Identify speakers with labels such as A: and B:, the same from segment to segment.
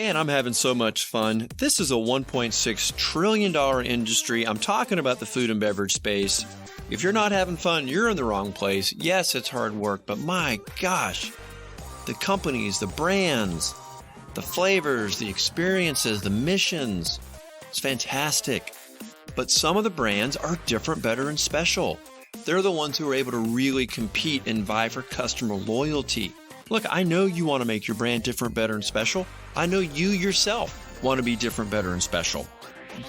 A: Man, I'm having so much fun. This is a $1.6 trillion industry. I'm talking about the food and beverage space. If you're not having fun, you're in the wrong place. Yes, it's hard work, but my gosh, the companies, the brands, the flavors, the experiences, the missions, it's fantastic. But some of the brands are different, better, and special. They're the ones who are able to really compete and vie for customer loyalty. Look, I know you want to make your brand different, better, and special. I know you yourself want to be different, better, and special.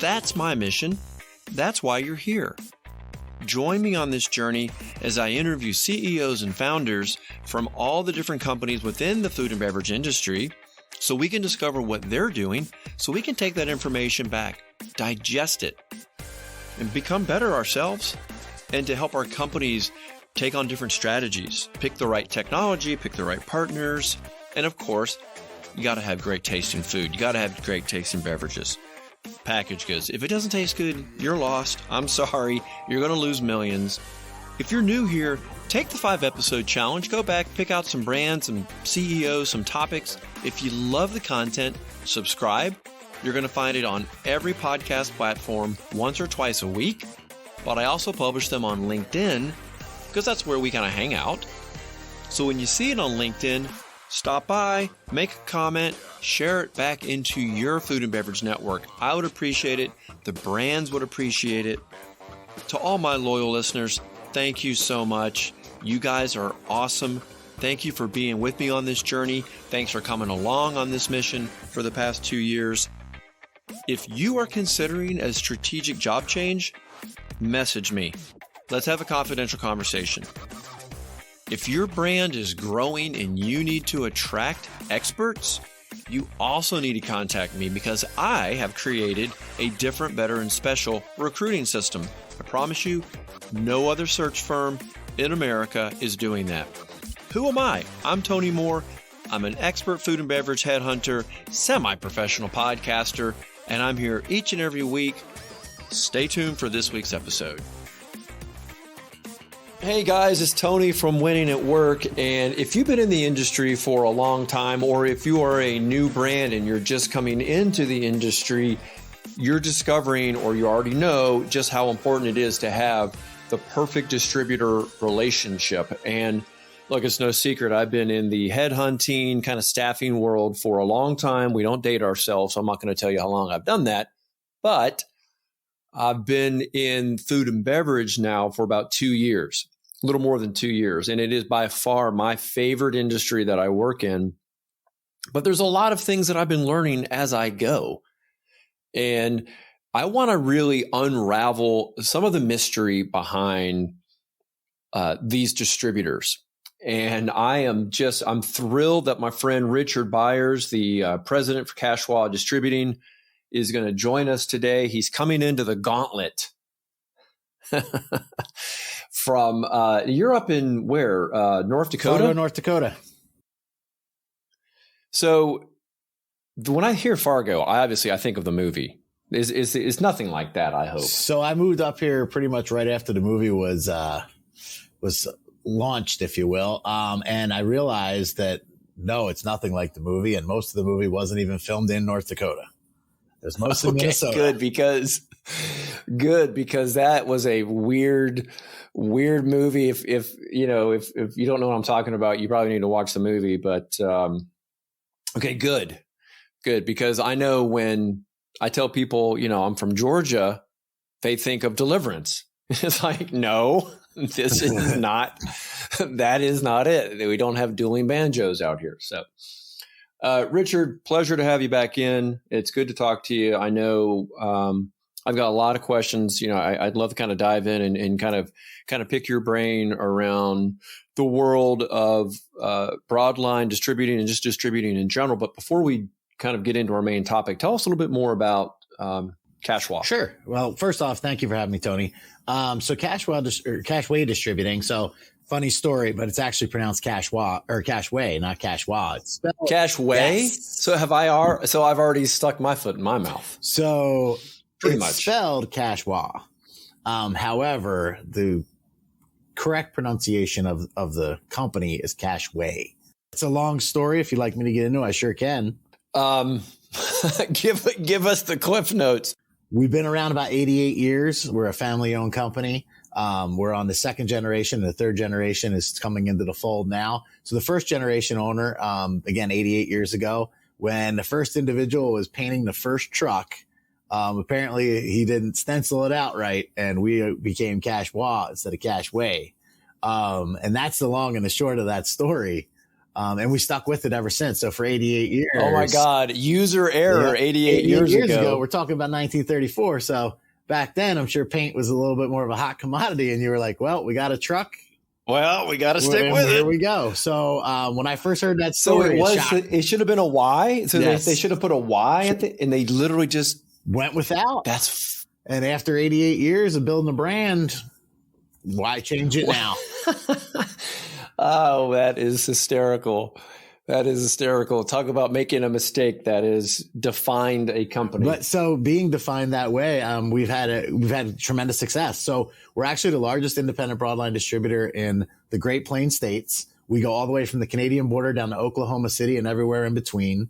A: That's my mission. That's why you're here. Join me on this journey as I interview CEOs and founders from all the different companies within the food and beverage industry so we can discover what they're doing, so we can take that information back, digest it, and become better ourselves, and to help our companies take on different strategies, pick the right technology, pick the right partners, and of course, you got to have great tasting food. You got to have great tasting beverages. Packaged goods. If it doesn't taste good, you're lost. I'm sorry. You're going to lose millions. If you're new here, take the 5-episode challenge. Go back, pick out some brands, some CEOs, some topics. If you love the content, subscribe. You're going to find it on every podcast platform once or twice a week. But I also publish them on LinkedIn because that's where we kind of hang out. So when you see it on LinkedIn, stop by, make a comment, share it back into your food and beverage network. I would appreciate it. The brands would appreciate it. To all my loyal listeners, thank you so much. You guys are awesome. Thank you for being with me on this journey. Thanks for coming along on this mission for the past 2 years. If you are considering a strategic job change, message me. Let's have a confidential conversation. If your brand is growing and you need to attract experts, you also need to contact me because I have created a different, better, and special recruiting system. I promise you, no other search firm in America is doing that. Who am I? I'm Tony Moore. I'm an expert food and beverage headhunter, semi-professional podcaster, and I'm here each and every week. Stay tuned for this week's episode. Hey guys, it's Tony from Winning at Work, and if you've been in the industry for a long time, or if you are a new brand and you're just coming into the industry, you're discovering, or you already know, just how important it is to have the perfect distributor relationship. And look, it's no secret, I've been in the headhunting kind of staffing world for a long time. We don't date ourselves, so I'm not going to tell you how long I've done that, but I've been in food and beverage now for about 2 years. A little more than 2 years. And it is by far my favorite industry that I work in. But there's a lot of things that I've been learning as I go. And I want to really unravel some of the mystery behind these distributors. And I'm thrilled that my friend Richard Byers, the president for Cash-Wa Distributing, is going to join us today. He's coming into the gauntlet. From you're up in where? North Dakota?
B: Fargo, North Dakota.
A: So when I hear Fargo, I think of the movie. It's nothing like that, I hope.
B: So I moved up here pretty much right after the movie was launched, if you will. And I realized that no, it's nothing like the movie, and most of the movie wasn't even filmed in North Dakota. It was mostly Minnesota.
A: Good because that was a weird movie. If you don't know what I'm talking about, you probably need to watch the movie. But okay, good because I know when I tell people, I'm from Georgia, they think of Deliverance. It's like, no, this is not. That is not it. We don't have dueling banjos out here. So. Richard, pleasure to have you back in. It's good to talk to you. I know I've got a lot of questions. I'd love to kind of dive in and kind of pick your brain around the world of broadline distributing and just distributing in general. But before we kind of get into our main topic, tell us a little bit more about Cash-Wa.
B: Sure. Well, first off, thank you for having me, Tony. So Cash-Wa Distributing. So funny story, but it's actually pronounced Cash-Wa or Cash-Wa, not Cash-Wa. It's spelled
A: Cash-Wa. Yes. So I've already stuck my foot in my mouth.
B: So
A: pretty
B: it's
A: much
B: spelled Cash-Wa. However, the correct pronunciation of the company is Cash-Wa. It's a long story. If you'd like me to get into it, I sure can.
A: Um, give us the cliff notes.
B: We've been around about 88 years. We're a family-owned company. We're on the second generation. The third generation is coming into the fold now. So the first generation owner, again, 88 years ago, when the first individual was painting the first truck, apparently he didn't stencil it out right, and we became Cash-Wa instead of Cash-Wa. And that's the long and the short of that story. And we stuck with it ever since. So for 88 years.
A: Oh my God. User error. 88 years ago.
B: We're talking about 1934. So back then, I'm sure paint was a little bit more of a hot commodity. And you were like, well, we got a truck.
A: Well, we got to stick with it.
B: Here we go. So when I first heard that story,
A: it should have been a Y. So
B: yes.
A: they should have put a Y at the, and they literally just
B: went without.
A: That's
B: and after 88 years of building a brand, why change it now?
A: Oh, that is hysterical. That is hysterical. Talk about making a mistake that has defined a company.
B: But so being defined that way, we've had tremendous success. So we're actually the largest independent broadline distributor in the Great Plains states. We go all the way from the Canadian border down to Oklahoma City and everywhere in between.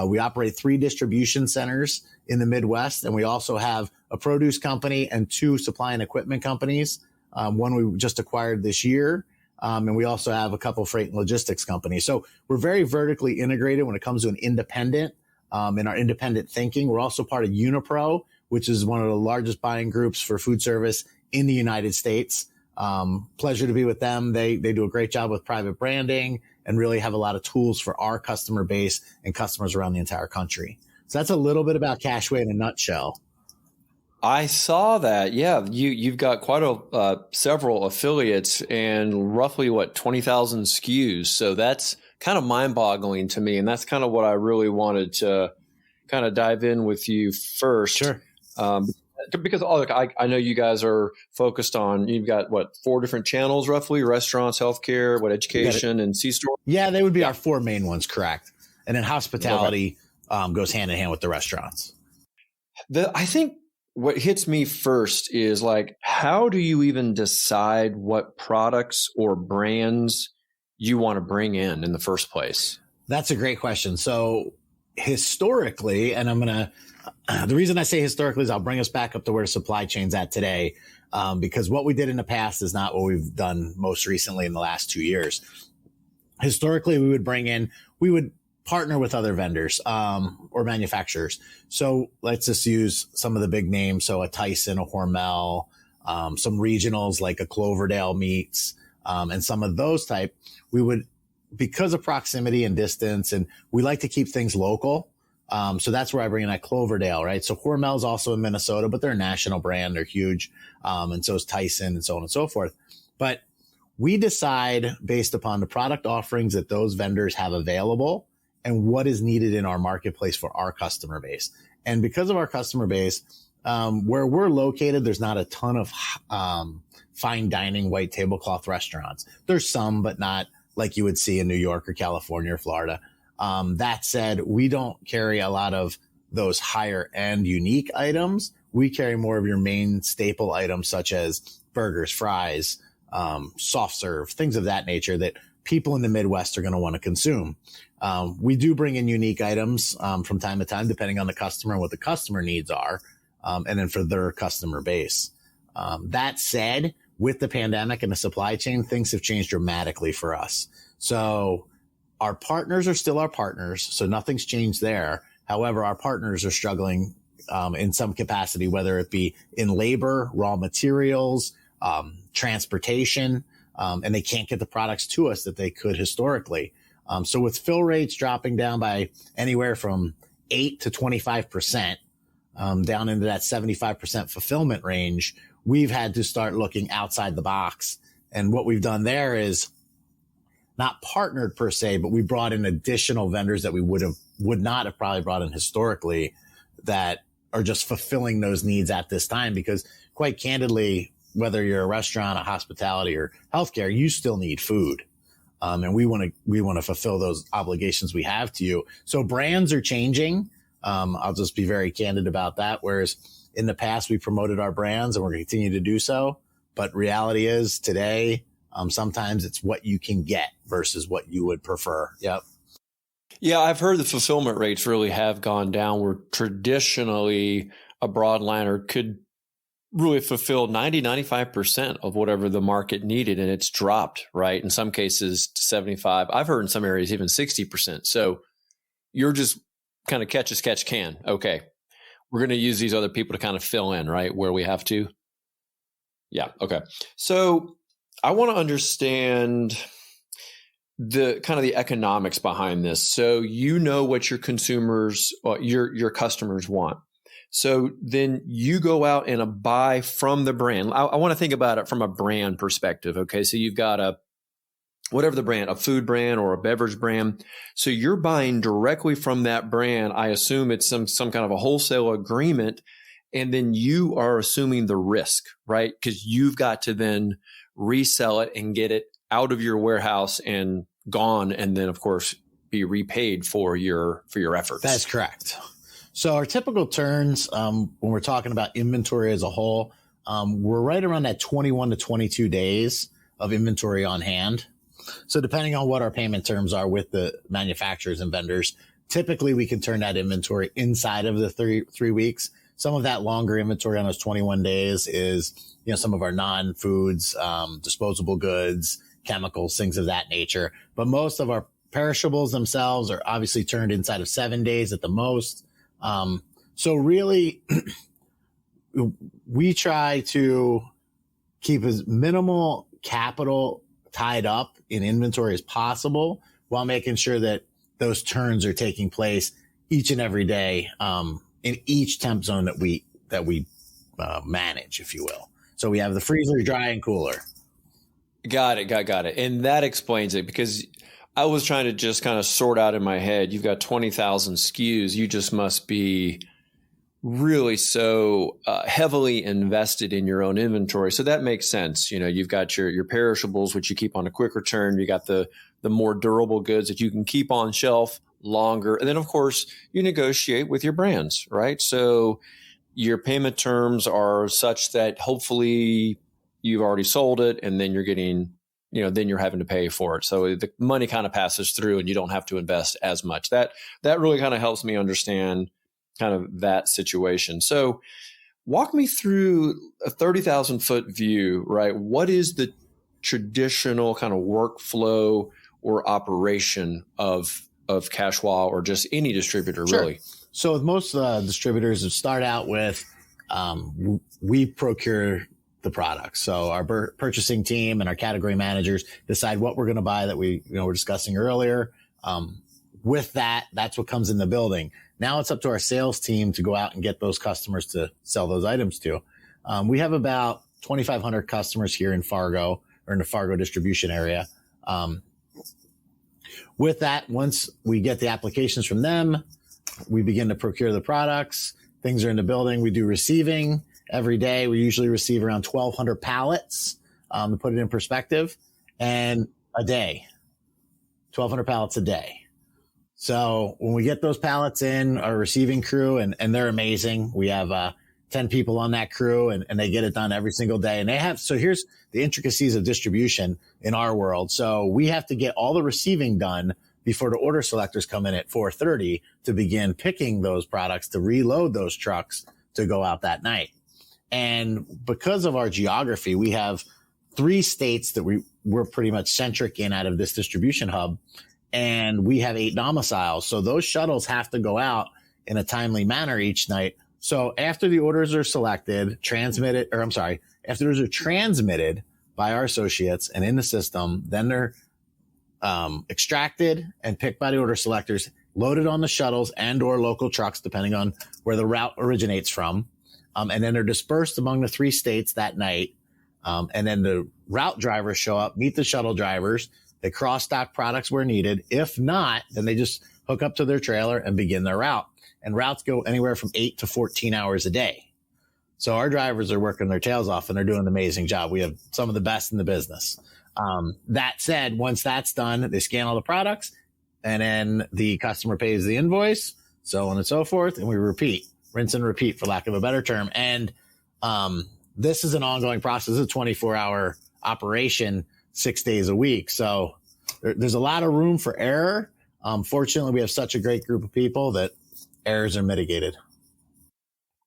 B: We operate 3 distribution centers in the Midwest, and we also have a produce company and 2 supply and equipment companies. One we just acquired this year. And we also have a couple of freight and logistics companies. So we're very vertically integrated when it comes to an independent, in our independent thinking. We're also part of Unipro, which is one of the largest buying groups for food service in the United States. Pleasure to be with them. They do a great job with private branding and really have a lot of tools for our customer base and customers around the entire country. So that's a little bit about Cash-Wa in a nutshell.
A: I saw that. Yeah, you've got quite several affiliates and roughly 20,000 SKUs. So that's kind of mind-boggling to me, and that's kind of what I really wanted to kind of dive in with you first.
B: Sure.
A: Because I know you guys are focused on. You've got 4 different channels roughly: restaurants, healthcare, education, and C-store.
B: Yeah, they would be our 4 main ones, correct? And then hospitality goes hand in hand with the restaurants.
A: I think. What hits me first is how do you even decide what products or brands you want to bring in the first place?
B: That's a great question. So historically, and the reason I say historically is I'll bring us back up to where supply chain's at today, because what we did in the past is not what we've done most recently in the last 2 years. Historically, we would partner with other vendors or manufacturers. So let's just use some of the big names. So a Tyson, a Hormel, some regionals like a Cloverdale Meats, and some of those type. We would, because of proximity and distance, and we like to keep things local. So that's where I bring in that Cloverdale, right? So Hormel's also in Minnesota, but they're a national brand. They're huge. And so is Tyson and so on and so forth. But we decide based upon the product offerings that those vendors have available and what is needed in our marketplace for our customer base. And because of our customer base, where we're located, there's not a ton of fine dining white tablecloth restaurants. There's some, but not like you would see in New York or California or Florida. That said, we don't carry a lot of those higher end unique items. We carry more of your main staple items such as burgers, fries, soft serve, things of that nature that people in the Midwest are going to want to consume. We do bring in unique items from time to time, depending on the customer and what the customer needs are, and then for their customer base. That said, with the pandemic and the supply chain, things have changed dramatically for us. So our partners are still our partners, so nothing's changed there. However, our partners are struggling in some capacity, whether it be in labor, raw materials, transportation, and they can't get the products to us that they could historically. So with fill rates dropping down by anywhere from 8 to 25%, down into that 75% fulfillment range, we've had to start looking outside the box. And what we've done there is not partnered per se, but we brought in additional vendors that we would not have probably brought in historically that are just fulfilling those needs at this time. Because quite candidly, whether you're a restaurant, a hospitality, or healthcare, you still need food. And we want to fulfill those obligations we have to you. So brands are changing. I'll just be very candid about that. Whereas in the past, we promoted our brands and we're going to continue to do so. But reality is today, sometimes it's what you can get versus what you would prefer. Yep.
A: Yeah, I've heard the fulfillment rates really have gone down, where traditionally a broadliner could really fulfill 90-95% of whatever the market needed, and it's dropped, right? In some cases to 75. I've heard in some areas even 60%. So you're just kind of catch as catch can. Okay, we're going to use these other people to kind of fill in, right, where we have to. Yeah. Okay. So I want to understand the kind of the economics behind this. So you know what your consumers, your customers want. So then you go out and buy from the brand. I want to think about it from a brand perspective. Okay. So you've got whatever the brand, a food brand or a beverage brand. So you're buying directly from that brand. I assume it's some kind of a wholesale agreement. And then you are assuming the risk, right? Because you've got to then resell it and get it out of your warehouse and gone. And then of course be repaid for your efforts.
B: That's correct. So our typical turns, when we're talking about inventory as a whole, we're right around that 21 to 22 days of inventory on hand. So depending on what our payment terms are with the manufacturers and vendors, typically we can turn that inventory inside of the three weeks. Some of that longer inventory on those 21 days is, some of our non-foods, disposable goods, chemicals, things of that nature. But most of our perishables themselves are obviously turned inside of 7 days at the most. So really, we try to keep as minimal capital tied up in inventory as possible while making sure that those turns are taking place each and every day, in each temp zone that we manage, if you will. So we have the freezer, dry, and cooler.
A: Got it. And that explains it, because I was trying to just kind of sort out in my head. You've got 20,000 SKUs. You just must be really so heavily invested in your own inventory. So that makes sense. You've got your perishables, which you keep on a quicker turn. You got the more durable goods that you can keep on shelf longer. And then, of course, you negotiate with your brands, right? So your payment terms are such that hopefully you've already sold it, and then you're getting, then you're having to pay for it. So the money kind of passes through and you don't have to invest as much. That really kind of helps me understand kind of that situation. So walk me through a 30,000 foot view, right? What is the traditional kind of workflow or operation of Cash-Wa or just any distributor,
B: Sure.
A: really?
B: So with most distributors, it start out with, we procure the products. So our purchasing team and our category managers decide what we're going to buy that we were discussing earlier. With that's what comes in the building. Now it's up to our sales team to go out and get those customers to sell those items to. We have about 2,500 customers here in Fargo, or in the Fargo distribution area. With that, once we get the applications from them, we begin to procure the products. Things are in the building. We do receiving every day. We usually receive around 1,200 pallets, to put it in perspective, and a day, 1,200 pallets a day. So when we get those pallets in, our receiving crew, and they're amazing. We have 10 people on that crew, and they get it done every single day. And so here's the intricacies of distribution in our world. So we have to get all the receiving done before the order selectors come in at 4:30 to begin picking those products, to reload those trucks to go out that night. And because of our geography, we have 3 states that we're pretty much centric in out of this distribution hub. And we have 8 domiciles. So those shuttles have to go out in a timely manner each night. So after the orders are selected, after those are transmitted by our associates and in the system, then they're extracted and picked by the order selectors, loaded on the shuttles and or local trucks, depending on where the route originates from. And then they're dispersed among the 3 states that night. And then the route drivers show up, meet the shuttle drivers. They cross-dock products where needed. If not, then they just hook up to their trailer and begin their route. And routes go anywhere from 8 to 14 hours a day. So our drivers are working their tails off, and they're doing an amazing job. We have some of the best in the business. That said, once that's done, they scan all the products, and then the customer pays the invoice, so on and so forth, and we repeat, rinse and repeat, for lack of a better term. And this is an ongoing process. It's a 24-hour operation, 6 days a week. So there's a lot of room for error. Fortunately, we have such a great group of people that errors are mitigated.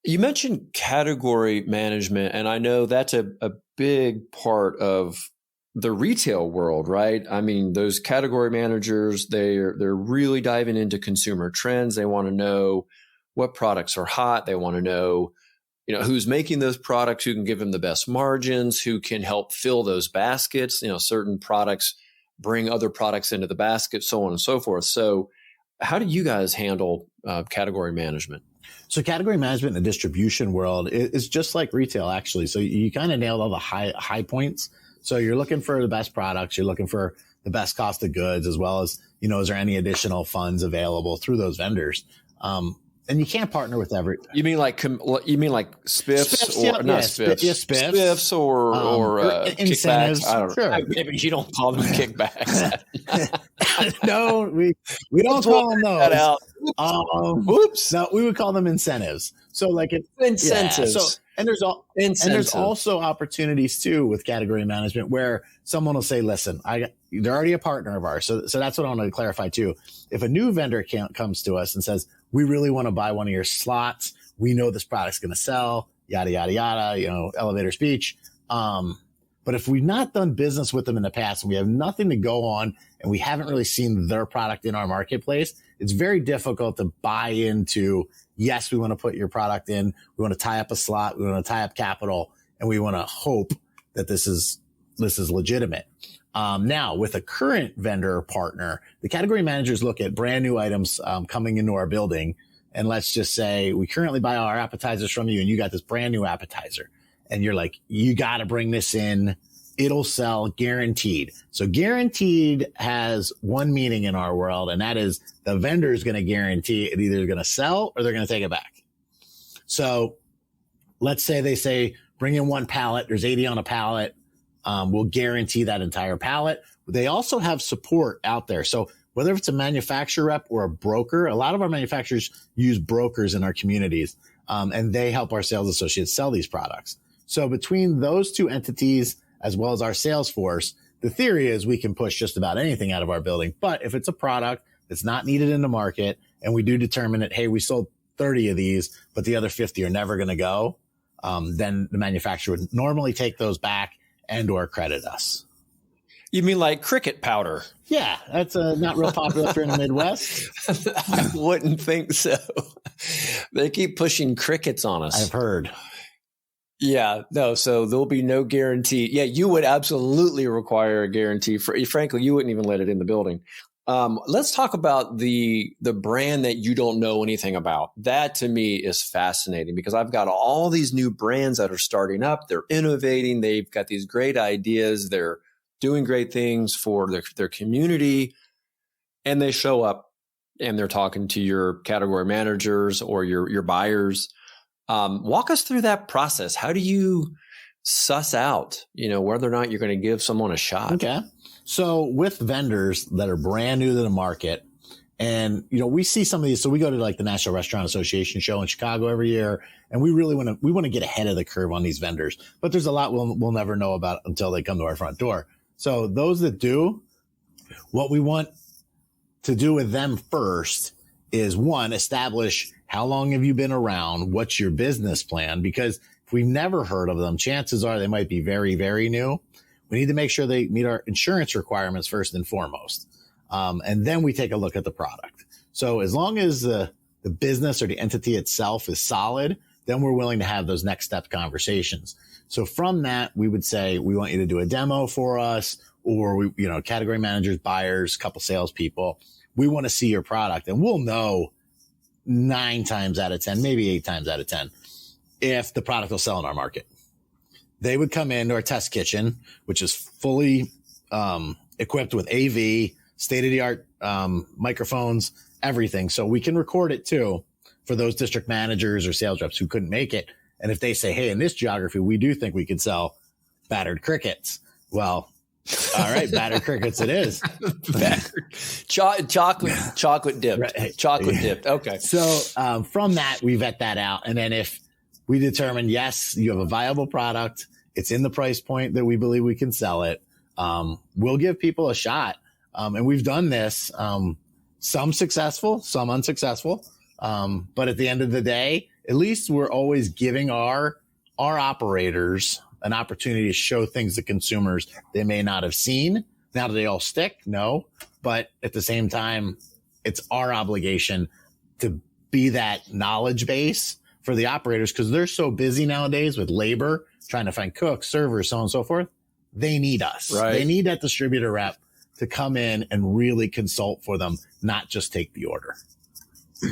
A: You mentioned category management, and I know that's a big part of the retail world, right? I mean, those category managers, they're really diving into consumer trends. They want to know what products are hot. They want to know, who's making those products, who can give them the best margins, who can help fill those baskets. Certain products bring other products into the basket, so on and so forth. So how do you guys handle category management?
B: So category management in the distribution world is just like retail, actually. So you kind of nailed all the high points. So you're looking for the best products. You're looking for the best cost of goods, as well as, is there any additional funds available through those vendors? And you can't partner with every.
A: You mean like spiffs or
B: yeah,
A: not spiffs?
B: Yeah,
A: spiffs or
B: incentives.
A: Kickbacks. I don't know.
B: Sure.
A: Maybe you don't call them kickbacks.
B: No, we don't call them those.
A: That out.
B: Oops. No, we would call them incentives. So like
A: incentives.
B: Yeah, so and there's also opportunities too with category management where someone will say, "Listen, they're already a partner of ours." So that's what I want to clarify too. If a new vendor comes to us and says, "We really want to buy one of your slots. We know this product's going to sell." Yada yada yada. Elevator speech. But if we've not done business with them in the past and we have nothing to go on and we haven't really seen their product in our marketplace, it's very difficult to buy into, yes, we want to put your product in. We want to tie up a slot. We want to tie up capital, and we want to hope that this is legitimate. Now, with a current vendor partner, the category managers look at brand new items coming into our building. And let's just say we currently buy all our appetizers from you, and you got this brand new appetizer. And you're like, you got to bring this in. It'll sell, guaranteed. So guaranteed has one meaning in our world, and that is the vendor is going to guarantee it either going to sell or they're going to take it back. So let's say they say, bring in one pallet. There's 80 on a pallet. We'll guarantee that entire pallet. They also have support out there. So whether it's a manufacturer rep or a broker, a lot of our manufacturers use brokers in our communities, and they help our sales associates sell these products. So between those two entities, as well as our sales force, the theory is we can push just about anything out of our building. But if it's a product that's not needed in the market, and we do determine that, hey, we sold 30 of these, but the other 50 are never going to go, then the manufacturer would normally take those back and or credit us.
A: You mean like cricket powder?
B: Yeah, that's not real popular here in the Midwest.
A: I wouldn't think so. They keep pushing crickets on us.
B: I've heard.
A: Yeah, no, so there'll be no guarantee. Yeah, you would absolutely require a guarantee. Frankly, you wouldn't even let it in the building. Let's talk about the brand that you don't know anything about. That to me is fascinating because I've got all these new brands that are starting up. They're innovating. They've got these great ideas. They're doing great things for their community. And they show up and they're talking to your category managers or your buyers. Walk us through that process. How do you suss out, whether or not you're going to give someone a shot?
B: Okay. So with vendors that are brand new to the market, and, we see some of these. So we go to like the National Restaurant Association show in Chicago every year, and we really want to get ahead of the curve on these vendors. But there's a lot we'll never know about until they come to our front door. So those that do, what we want to do with them first is, one, establish how long have you been around? What's your business plan? Because if we've never heard of them, chances are they might be very, very new. We need to make sure they meet our insurance requirements first and foremost. And then we take a look at the product. So as long as the business or the entity itself is solid, then we're willing to have those next step conversations. So from that, we would say, we want you to do a demo for us, or category managers, buyers, couple salespeople. We want to see your product, and we'll know 9 times out of 10, maybe 8 times out of 10, if the product will sell in our market. They would come into our test kitchen, which is fully equipped with AV, state-of-the-art microphones, everything. So we can record it too for those district managers or sales reps who couldn't make it. And if they say, hey, in this geography, we do think we could sell battered crickets. Well, all right, battered crickets it is.
A: Chocolate dipped.
B: Right.
A: Chocolate dipped. Okay.
B: So from that, we vet that out. And then if we determine, yes, you have a viable product, it's in the price point that we believe we can sell it, we'll give people a shot. And we've done this. Some successful, some unsuccessful. But at the end of the day, at least we're always giving our operators an opportunity to show things to consumers they may not have seen. Now, do they all stick? No. But at the same time, it's our obligation to be that knowledge base for the operators, because they're so busy nowadays with labor, trying to find cooks, servers, so on and so forth. They need us. Right. They need that distributor rep to come in and really consult for them, not just take the order.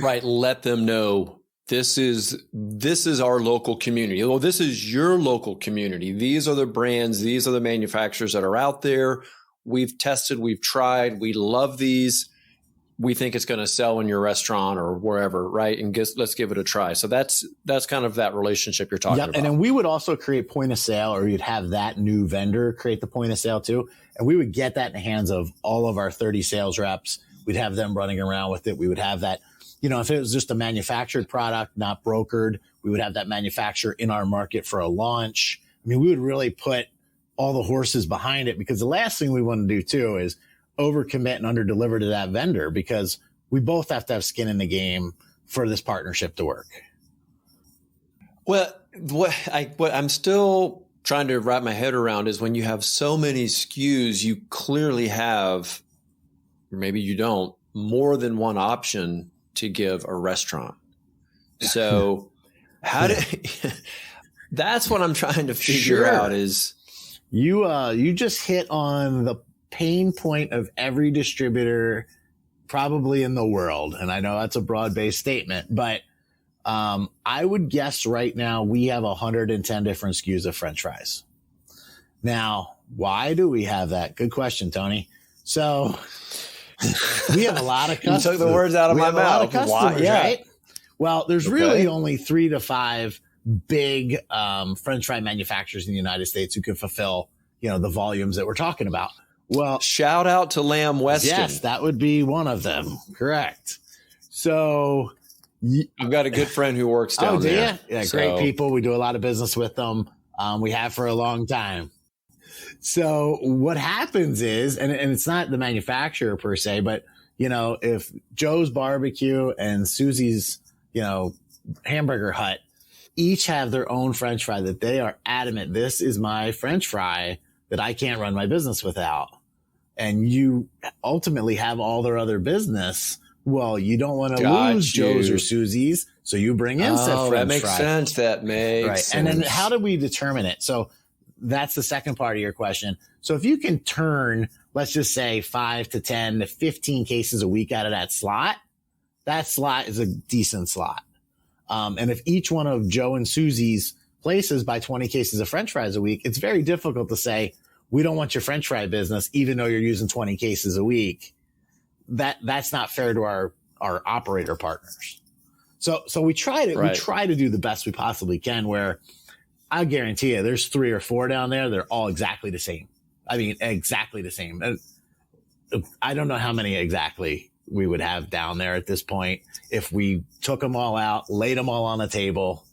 A: Right. Let them know this is our local community. Well, this is your local community. These are the brands. These are the manufacturers that are out there. We've tested, we've tried, we love these. We think it's going to sell in your restaurant or wherever, right? And let's give it a try. So that's kind of that relationship you're talking about.
B: And then we would also create point of sale, or you'd have that new vendor create the point of sale too. And we would get that in the hands of all of our 30 sales reps. We'd have them running around with it. We would have that, if it was just a manufactured product, not brokered, we would have that manufacturer in our market for a launch. I mean, we would really put all the horses behind it, because the last thing we want to do too is overcommit and underdeliver to that vendor, because we both have to have skin in the game for this partnership to work.
A: Well, what I'm still trying to wrap my head around is when you have so many SKUs, you clearly have, or maybe you don't, more than one option to give a restaurant. So that's what I'm trying to figure out is
B: you just hit on the pain point of every distributor probably in the world. And I know that's a broad-based statement, but I would guess right now we have 110 different SKUs of French fries. Now, why do we have that? Good question, Tony. So we have a lot of customers.
A: You took the words out of my mouth.
B: Why? Yeah. Right? Well, there's really only 3 to 5 big French fry manufacturers in the United States who can fulfill, the volumes that we're talking about. Well,
A: shout out to Lamb Weston.
B: Yes, that would be one of them. Correct. So
A: I've got a good friend who works down there.
B: Yeah, great people. We do a lot of business with them. We have for a long time. So what happens is, and it's not the manufacturer per se, but if Joe's Barbecue and Susie's, Hamburger Hut each have their own French fry that they are adamant, this is my French fry that I can't run my business without. And you ultimately have all their other business. Well, you don't want to lose Joe's or Susie's. So you bring in said French fry.
A: That makes sense. That makes sense.
B: And then how do we determine it? So that's the second part of your question. So if you can turn, let's just say 5 to 10 to 15 cases a week out of that slot is a decent slot. And if each one of Joe and Susie's places buy 20 cases of French fries a week, it's very difficult to say, we don't want your French fry business, even though you're using 20 cases a week. That's not fair to our operator partners. So we try to do the best we possibly can, where I guarantee you there's 3 or 4 down there. They're all exactly the same. I mean, exactly the same. I don't know how many exactly we would have down there at this point if we took them all out, laid them all on the table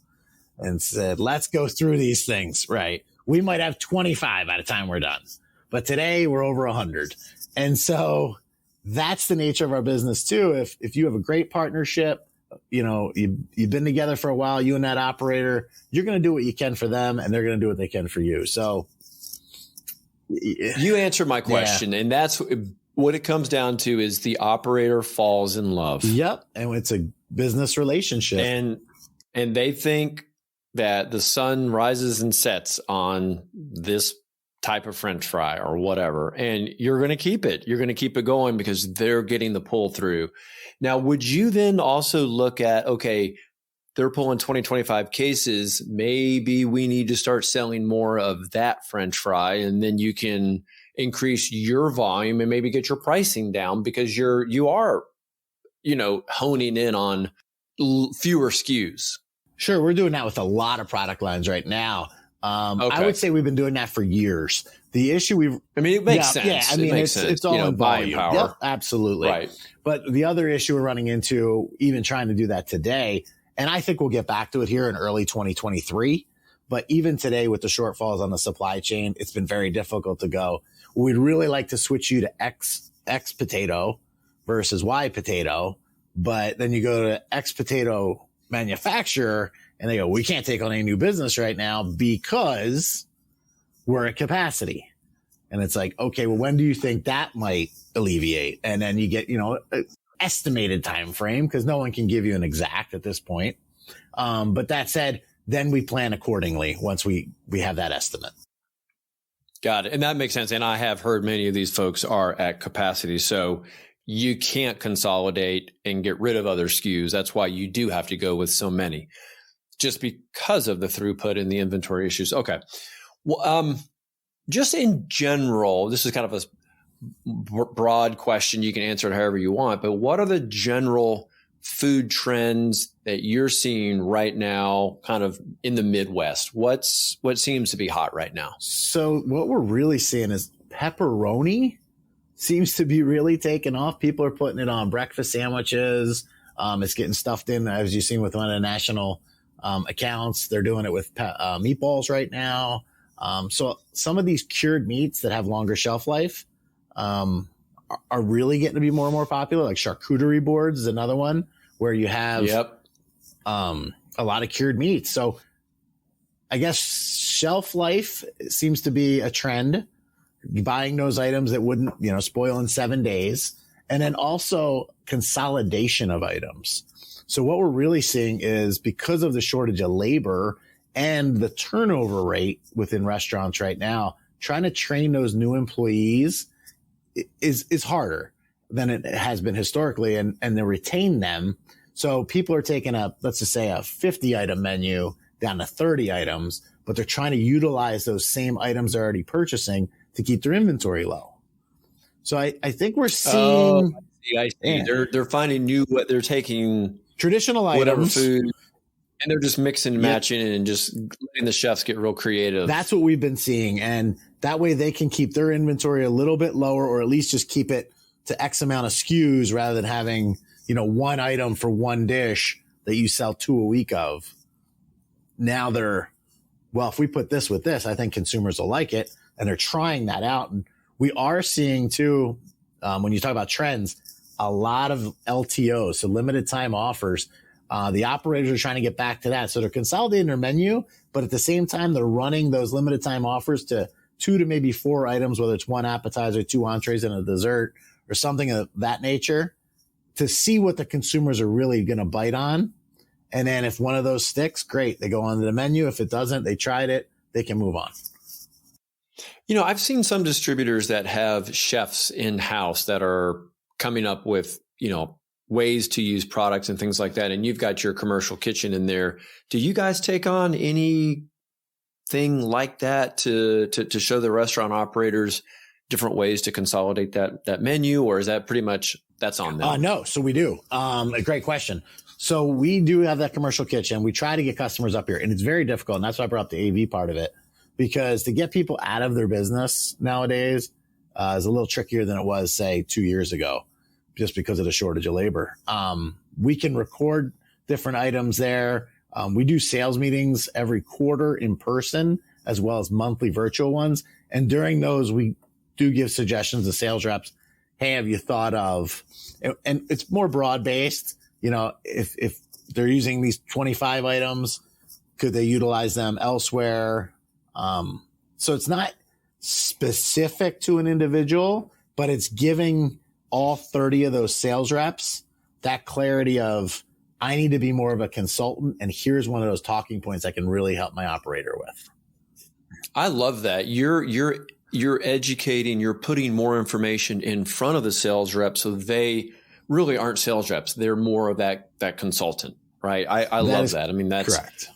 B: and said, let's go through these things. Right. We might have 25 by the time we're done, but today we're over 100. And so that's the nature of our business too. If you have a great partnership, you've been together for a while, you and that operator, you're going to do what you can for them and they're going to do what they can for you. So
A: you answered my question, and that's what it comes down to is the operator falls in love.
B: Yep. And it's a business relationship.
A: And they think that the sun rises and sets on this type of French fry or whatever, and you're going to keep it. You're going to keep it going because they're getting the pull through. Now, would you then also look at, okay, they're pulling 20, 25 cases. Maybe we need to start selling more of that French fry, and then you can increase your volume and maybe get your pricing down because you are honing in on fewer SKUs.
B: Sure. We're doing that with a lot of product lines right now. I would say we've been doing that for years. The issue
A: it makes sense.
B: Yeah, I mean, it's all in volume.
A: Power.
B: Yep, absolutely.
A: Right.
B: But the other issue we're running into, even trying to do that today, and I think we'll get back to it here in early 2023. But even today with the shortfalls on the supply chain, it's been very difficult to go, we'd really like to switch you to X potato, versus Y potato. But then you go to X potato manufacturer and they go, we can't take on any new business right now because we're at capacity. And it's like, okay, well, when do you think that might alleviate? And then you get, an estimated time frame because no one can give you an exact at this point. But that said, then we plan accordingly once we have that estimate.
A: Got it. And that makes sense. And I have heard many of these folks are at capacity. So you can't consolidate and get rid of other SKUs. That's why you do have to go with so many, just because of the throughput and the inventory issues. Okay. Well, just in general, this is kind of a broad question. You can answer it however you want, but what are the general food trends that you're seeing right now kind of in the Midwest? What seems to be hot right now?
B: So what we're really seeing is pepperoni seems to be really taking off. People are putting it on breakfast sandwiches. It's getting stuffed in, as you've seen with one of the national accounts. They're doing it with meatballs right now. So some of these cured meats that have longer shelf life are really getting to be more and more popular. Like charcuterie boards is another one where you have a lot of cured meats. So I guess shelf life seems to be a trend. Buying those items that wouldn't, spoil in 7 days. And then also consolidation of items. So what we're really seeing is because of the shortage of labor and the turnover rate within restaurants right now, trying to train those new employees is harder than it has been historically and to retain them. So people are taking let's just say a 50 item menu down to 30 items, but they're trying to utilize those same items they're already purchasing to keep their inventory low. So I think we're seeing.
A: I see. Yeah. They're finding they're taking
B: traditional
A: whatever
B: items,
A: food, and they're just mixing and matching and just letting the chefs get real creative.
B: That's what we've been seeing. And that way they can keep their inventory a little bit lower, or at least just keep it to X amount of SKUs rather than having, one item for one dish that you sell 2 a week of. Now if we put this with this, I think consumers will like it. And they're trying that out. And we are seeing too, when you talk about trends, a lot of LTOs, so limited time offers. The operators are trying to get back to that. So they're consolidating their menu, but at the same time, they're running those limited time offers to 2 to maybe 4 items, whether it's 1 appetizer, 2 entrees, and a dessert or something of that nature, to see what the consumers are really going to bite on. And then if one of those sticks, great. They go onto the menu. If it doesn't, they tried it, they can move on.
A: I've seen some distributors that have chefs in-house that are coming up with, ways to use products and things like that. And you've got your commercial kitchen in there. Do you guys take on anything like that to show the restaurant operators different ways to consolidate that menu? Or is that pretty much that's on them?
B: No. So we do. A great question. So we do have that commercial kitchen. We try to get customers up here, and it's very difficult. And that's why I brought up the AV part of it. Because to get people out of their business nowadays is a little trickier than it was, say, 2 years ago, just because of the shortage of labor. We can record different items there. We do sales meetings every quarter in person, as well as monthly virtual ones. And during those, we do give suggestions to sales reps. Hey, have you thought of, and it's more broad based, if they're using these 25 items, could they utilize them elsewhere? So it's not specific to an individual, but it's giving all 30 of those sales reps that clarity of, I need to be more of a consultant, and here's one of those talking points I can really help my operator with.
A: I love that. You're educating, you're putting more information in front of the sales rep, so they really aren't sales reps. They're more of that consultant, right? I love that. I mean, that's
B: correct.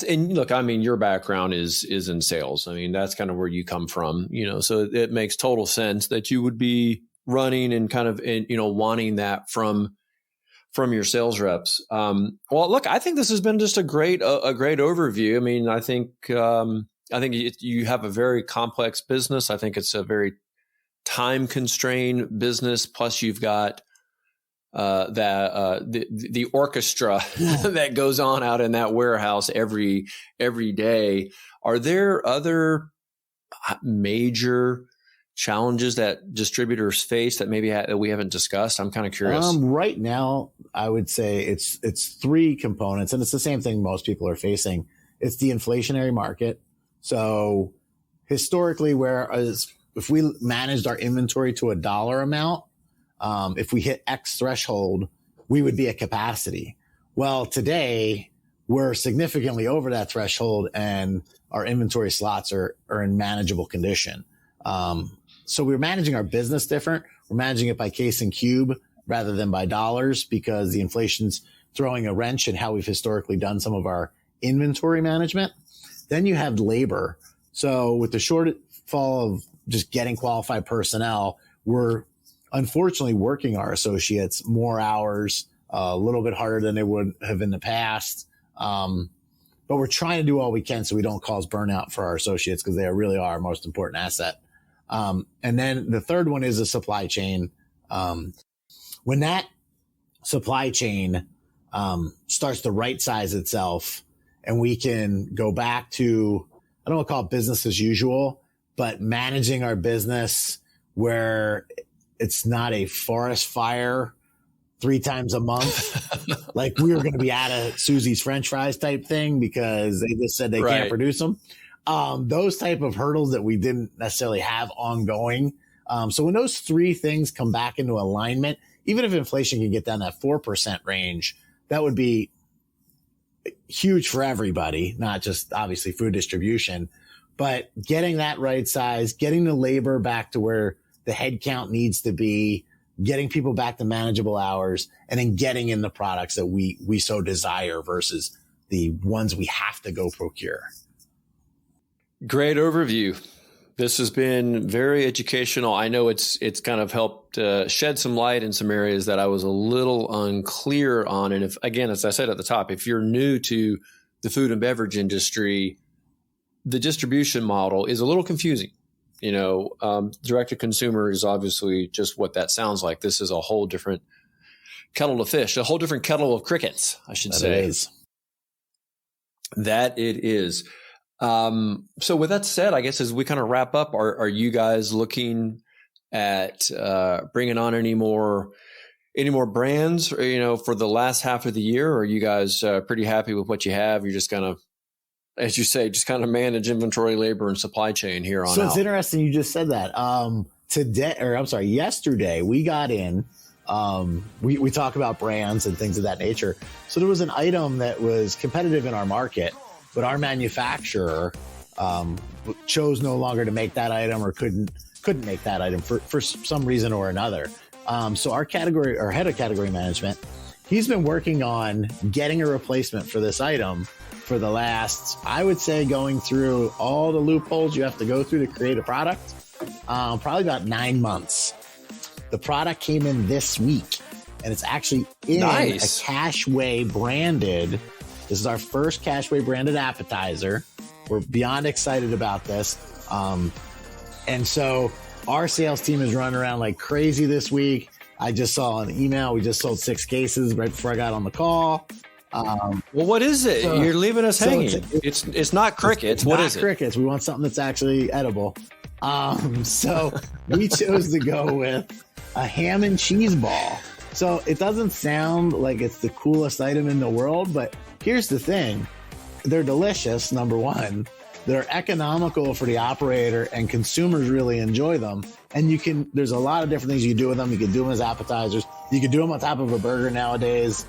A: And look, I mean, your background is in sales. I mean, that's kind of where you come from, so it makes total sense that you would be running and kind of, wanting that from your sales reps. Well, look, I think this has been just a great overview. I mean, I think you have a very complex business. I think it's a very time constrained business. Plus you've got the orchestra that goes on out in that warehouse every day. Are there other major challenges that distributors face that maybe that we haven't discussed? I'm kind of curious.
B: Right now, I would say it's three components, and it's the same thing most people are facing. It's the inflationary market. So historically, whereas if we managed our inventory to a dollar amount, if we hit X threshold, we would be at capacity. Well, today we're significantly over that threshold and our inventory slots are in manageable condition. So we're managing our business different. We're managing it by case and cube rather than by dollars because the inflation's throwing a wrench in how we've historically done some of our inventory management. Then you have labor. So with the shortfall of just getting qualified personnel, we're unfortunately working our associates more hours, a little bit harder than they would have in the past. But we're trying to do all we can so we don't cause burnout for our associates because they really are our most important asset. And then the third one is the supply chain. When that supply chain starts to right size itself and we can go back to, I don't want to call it business as usual, but managing our business where it's not a forest fire 3 times a month. Like we were going to be out of Susie's French fries type thing because they just said they can't produce them. Those type of hurdles that we didn't necessarily have ongoing. So when those 3 things come back into alignment, even if inflation can get down that 4% range, that would be huge for everybody, not just obviously food distribution, but getting that right size, getting the labor back to where the head count needs to be, getting people back to manageable hours, and then getting in the products that we so desire versus the ones we have to go procure.
A: Great overview. This has been very educational. I know it's kind of helped shed some light in some areas that I was a little unclear on. And if, again, as I said at the top, if you're new to the food and beverage industry, the distribution model is a little confusing. You know, direct to consumer is obviously just what that sounds like. This is a whole different kettle of fish, a whole different kettle of crickets, I should say.
B: It is.
A: That it is. So with that said, I guess as we kind of wrap up, are you guys looking at bringing on any more brands, or, you know, for the last half of the year? Or are you guys pretty happy with what you have? You're just kind of, as you say, just kind of manage inventory, labor, and supply chain here on out.
B: So it's interesting you just said that. Yesterday we got in. We talk about brands and things of that nature. So there was an item that was competitive in our market, but our manufacturer chose no longer to make that item or couldn't make that item for some reason or another. So our head of category management, he's been working on getting a replacement for this item for the last, I would say, going through all the loopholes you have to go through to create a product, probably about 9 months. The product came in this week, and it's actually in a Cash-Wa branded. This is our first Cash-Wa branded appetizer. We're beyond excited about this. And so our sales team is running around like crazy this week. I just saw an email. We just sold 6 cases right before I got on the call.
A: Well, what is it? You're leaving us hanging. It's not crickets. What is it?
B: Crickets. We want something that's actually edible. So we chose to go with a ham and cheese ball. So it doesn't sound like it's the coolest item in the world, but here's the thing. They're delicious, number one. They're economical for the operator, and consumers really enjoy them. And there's a lot of different things you can do with them. You can do them as appetizers. You can do them on top of a burger nowadays.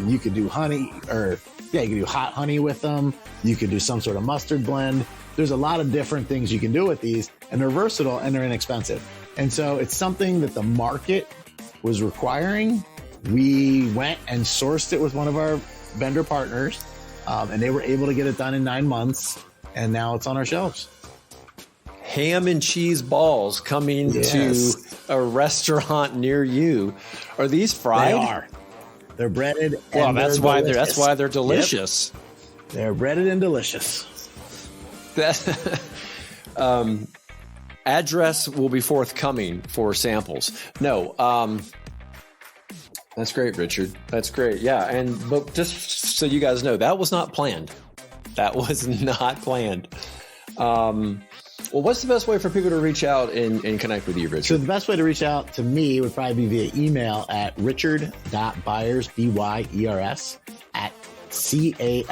B: You could do honey, you could do hot honey with them. You could do some sort of mustard blend. There's a lot of different things you can do with these, and they're versatile and they're inexpensive. And so it's something that the market was requiring. We went and sourced it with one of our vendor partners, and they were able to get it done in 9 months, and now it's on our shelves.
A: Ham and cheese balls coming to a restaurant near you. Are these fried?
B: They are. They're breaded.
A: Well, that's why they're delicious.
B: Yep. They're breaded and delicious.
A: Address will be forthcoming for samples. No, that's great, Richard. That's great. Yeah, but just so you guys know, that was not planned. That was not planned. Well, what's the best way for people to reach out and connect with you, Richard?
B: So the best way to reach out to me would probably be via email at richard.byers, B-Y-E-R-S, at CASHWA.com.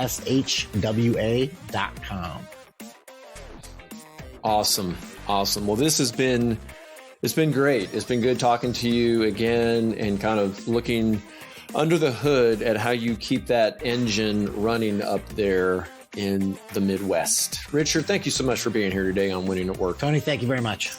A: Awesome. Well, it's been great. It's been good talking to you again and kind of looking under the hood at how you keep that engine running up there in the Midwest. Richard, thank you so much for being here today on Winning at Work.
B: Tony, thank you very much.